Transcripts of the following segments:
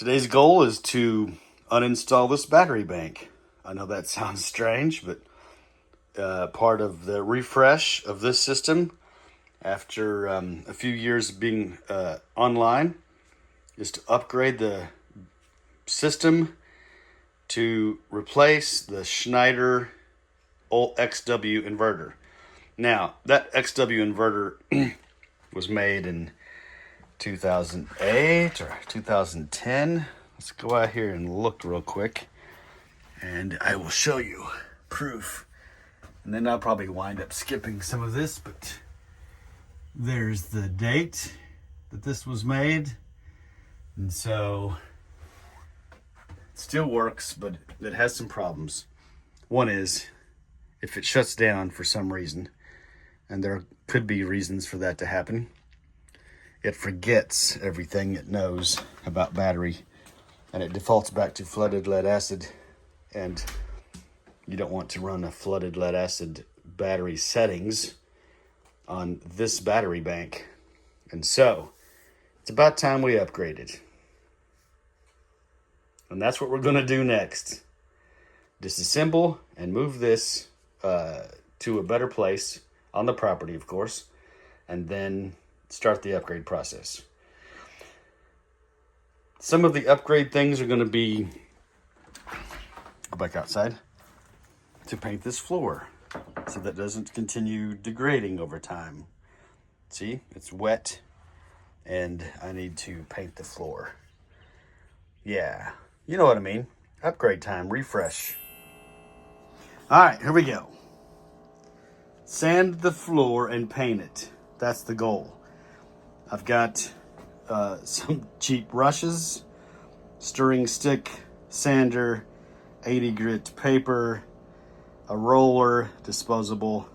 Today's goal is to uninstall this battery bank. I know that sounds strange, but part of the refresh of this system after a few years of being online is to upgrade the system to replace the Schneider XW Inverter. Now, that XW Inverter was made in 2008 or 2010. Let's go out here and look real quick, and I will show you proof. And then I'll probably wind up skipping some of this, but there's the date that this was made. And so it still works, but it has some problems. One is if it shuts down for some reason, and there could be reasons for that to happen, it forgets everything it knows about battery, and it defaults back to flooded lead acid. And you don't want to run a flooded lead acid battery settings on this battery bank. And so it's about time we upgraded. And that's what we're going to do next. Disassemble and move this to a better place on the property, of course, and then start the upgrade process. Some of the upgrade things are going to be, go back outside, to paint this floor so that it doesn't continue degrading over time. See, it's wet and I need to paint the floor. Yeah, you know what I mean. Upgrade time, refresh. All right, here we go. Sand the floor and paint it. That's the goal. I've got some cheap brushes, stirring stick, sander, 80 grit paper, a roller, disposable,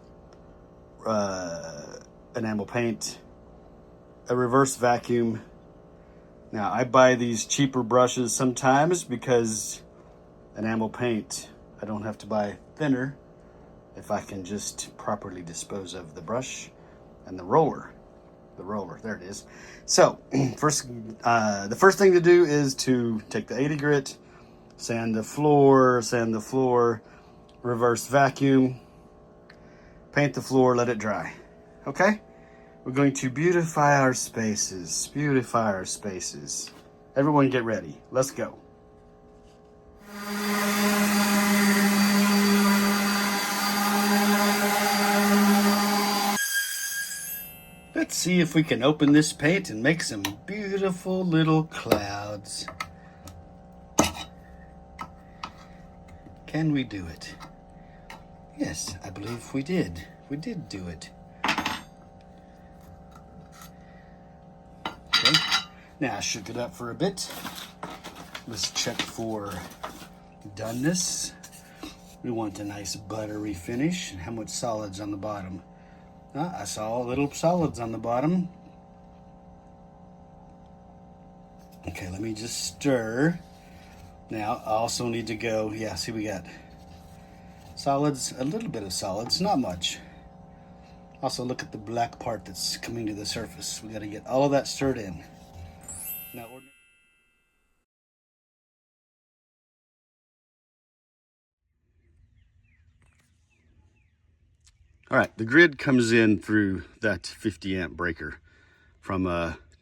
enamel paint, a reverse vacuum. Now, I buy these cheaper brushes sometimes because enamel paint, I don't have to buy thinner if I can just properly dispose of the brush and the roller. There it is. So the first thing to do is to take the 80 grit, sand the floor, reverse vacuum, paint the floor, let it dry. Okay? We're going to beautify our spaces. Everyone get ready. Let's go. Let's see if we can open this paint and make some beautiful little clouds. Can we do it? Yes, I believe we did. We did do it. Okay, now shook it up for a bit. Let's check for doneness. We want a nice buttery finish. And how much solids on the bottom? I saw little solids on the bottom. Okay, let me just stir. Now, I also need to go, see, we got solids, a little bit of solids, not much. Also, look at the black part that's coming to the surface. We got to get all of that stirred in. Now, all right, the grid comes in through that 50 amp breaker from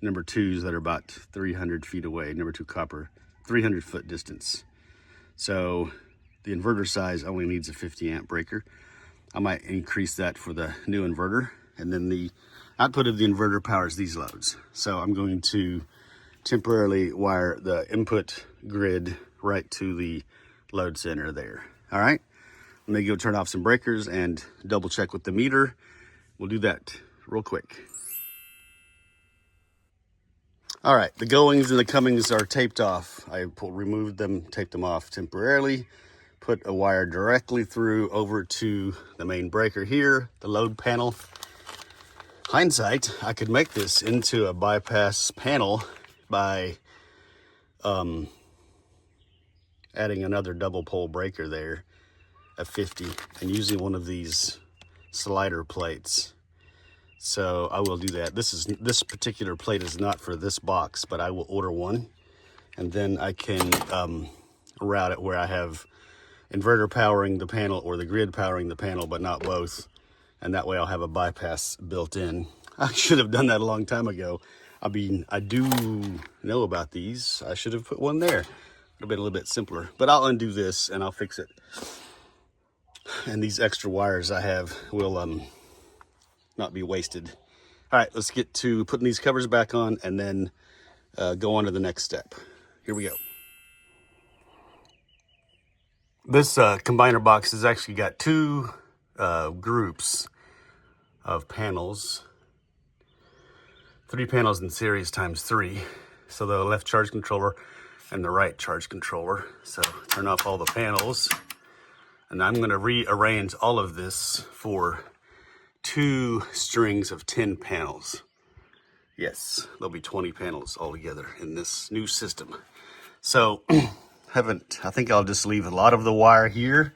number 2s that are about 300 feet away, number 2 copper, 300 foot distance. So the inverter size only needs a 50 amp breaker. I might increase that for the new inverter, and then the output of the inverter powers these loads. So I'm going to temporarily wire the input grid right to the load center there. All right. Let me go turn off some breakers and double check with the meter. We'll do that real quick. All right, the goings and the comings are taped off. I removed them, taped them off temporarily, put a wire directly through over to the main breaker here, the load panel. Hindsight, I could make this into a bypass panel by adding another double pole breaker there at 50 and using one of these slider plates. So I will do that. This particular plate is not for this box, but I will order one and then I can route it where I have inverter powering the panel or the grid powering the panel, but not both. And that way I'll have a bypass built in. I should have done that a long time ago. I mean, I do know about these. I should have put one there. It would have been a little bit simpler, but I'll undo this and I'll fix it. And these extra wires I have will not be wasted. All right, let's get to putting these covers back on and then go on to the next step. Here we go. This combiner box has actually got two groups of panels. 3 panels in series times 3. So the left charge controller and the right charge controller. So turn off all the panels. And I'm going to rearrange all of this for 2 strings of 10 panels. Yes, there'll be 20 panels altogether in this new system. So I think I'll just leave a lot of the wire here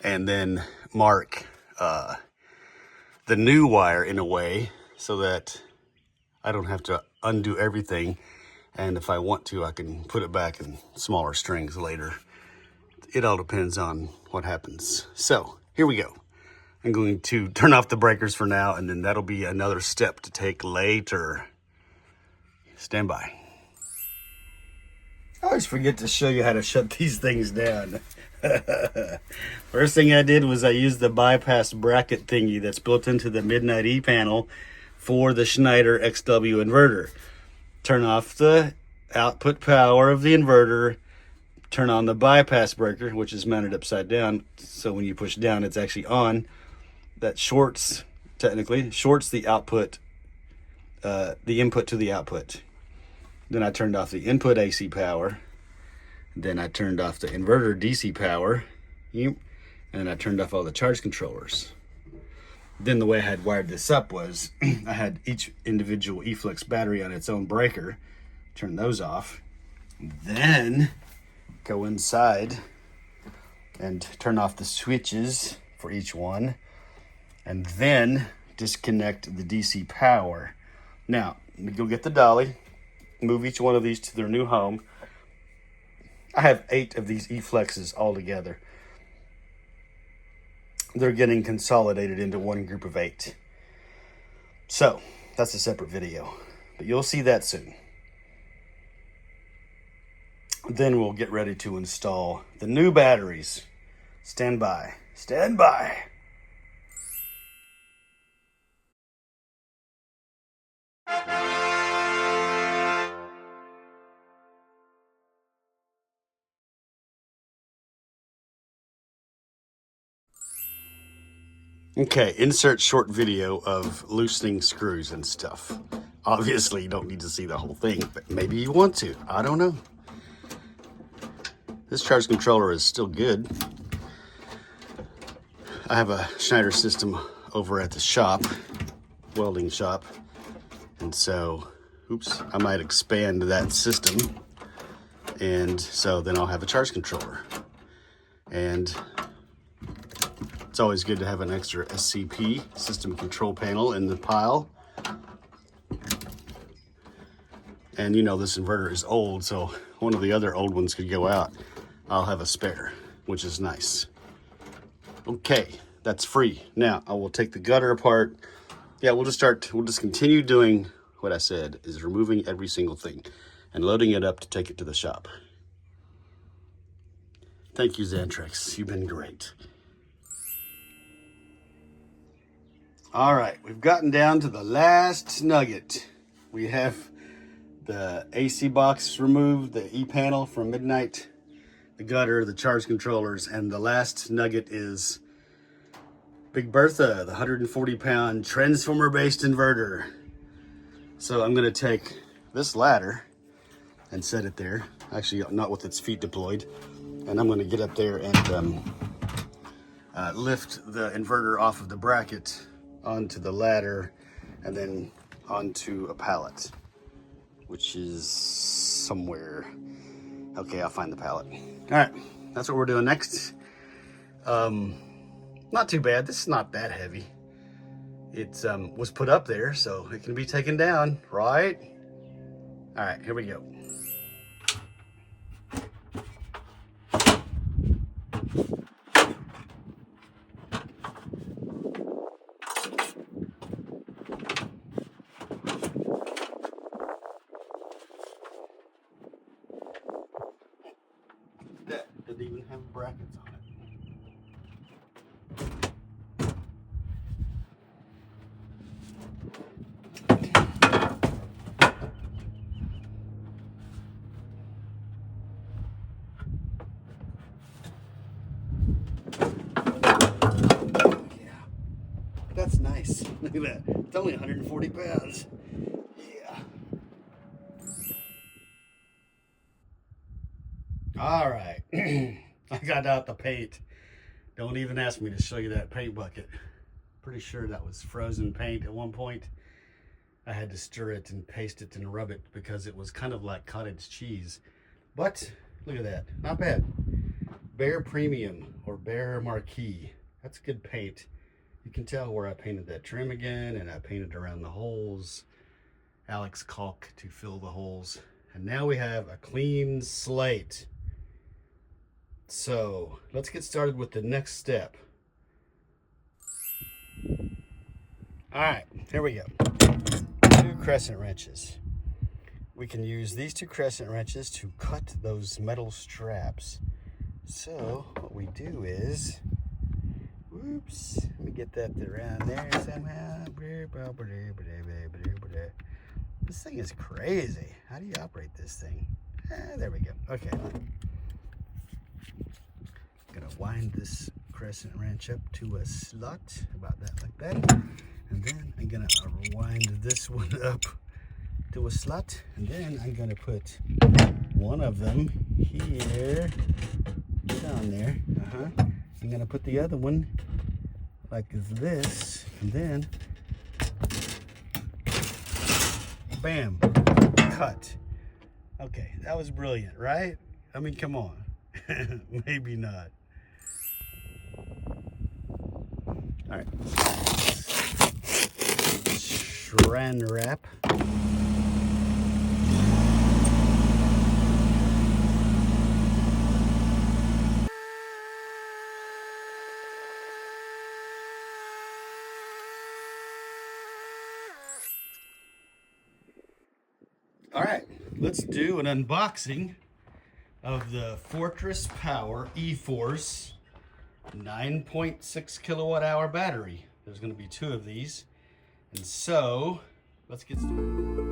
and then mark the new wire in a way so that I don't have to undo everything. And if I want to, I can put it back in smaller strings later. It all depends on what happens. So here we go. I'm going to turn off the breakers for now, and then that'll be another step to take later. Stand by. I always forget to show you how to shut these things down. First thing I did was I used the bypass bracket thingy that's built into the Midnight E panel for the Schneider XW inverter. Turn off the output power of the inverter, turn on the bypass breaker, which is mounted upside down, so when you push down it's actually on. That technically shorts the output, the input to the output. Then I turned off the input AC power. Then I turned off the inverter DC power. And I turned off all the charge controllers. Then the way I had wired this up was I had each individual eFlex battery on its own breaker. Turn those off. Then go inside and turn off the switches for each one. And then disconnect the DC power. Now, let me go get the dolly. Move each one of these to their new home. I have 8 of these eFlexes all together. They're getting consolidated into one group of 8. So, that's a separate video, but you'll see that soon. Then we'll get ready to install the new batteries. Stand by. Stand by. Okay, insert short video of loosening screws and stuff. Obviously, you don't need to see the whole thing, but maybe you want to. I don't know. This charge controller is still good. I have a Schneider system over at the shop, welding shop. And so, I might expand that system. And so then I'll have a charge controller. And it's always good to have an extra SCP, system control panel, in the pile. And you know this inverter is old, so one of the other old ones could go out. I'll have a spare, which is nice. Okay, that's free. Now, I will take the gutter apart. Yeah, we'll just continue doing what I said, is removing every single thing and loading it up to take it to the shop. Thank you, Xantrex. You've been great. All right, we've gotten down to the last nugget. We have the AC box removed, the E panel from Midnight, the gutter, the charge controllers, and the last nugget is Big Bertha, the 140-pound transformer-based inverter. So I'm gonna take this ladder and set it there, actually not with its feet deployed, and I'm gonna get up there and lift the inverter off of the bracket onto the ladder and then onto a pallet, which is somewhere. Okay, I'll find the pallet. All right, that's what we're doing next. Not too bad. This is not that heavy. It was put up there, so it can be taken down, right? All right, here we go. Didn't even have brackets on it. That's nice. Look at that. It's only 140 pounds. Yeah. All right. I got out the paint. Don't even ask me to show you that paint bucket. Pretty sure that was frozen paint at one point. I had to stir it and paste it and rub it because it was kind of like cottage cheese. But look at that. Not bad. Bear Premium or Bear Marquee. That's good paint. You can tell where I painted that trim again, and I painted around the holes. Alex caulk to fill the holes. And now we have a clean slate. So let's get started with the next step. All right, here we go. 2 crescent wrenches. We can use these 2 crescent wrenches to cut those metal straps. So what we do is, whoops, let me get that around there somehow. This thing is crazy. How do you operate this thing? There we go. Okay. Gonna wind this crescent wrench up to a slot, about that, like that. And then I'm gonna wind this one up to a slot. And then I'm gonna put one of them here, down there. I'm gonna put the other one like this, and then bam, cut. Okay, that was brilliant, right? I mean, come on. Maybe not. All right. Saran wrap. All right, let's do an unboxing of the Fortress Power eForce 9.6 kilowatt hour battery. There's going to be 2 of these. And so let's get started.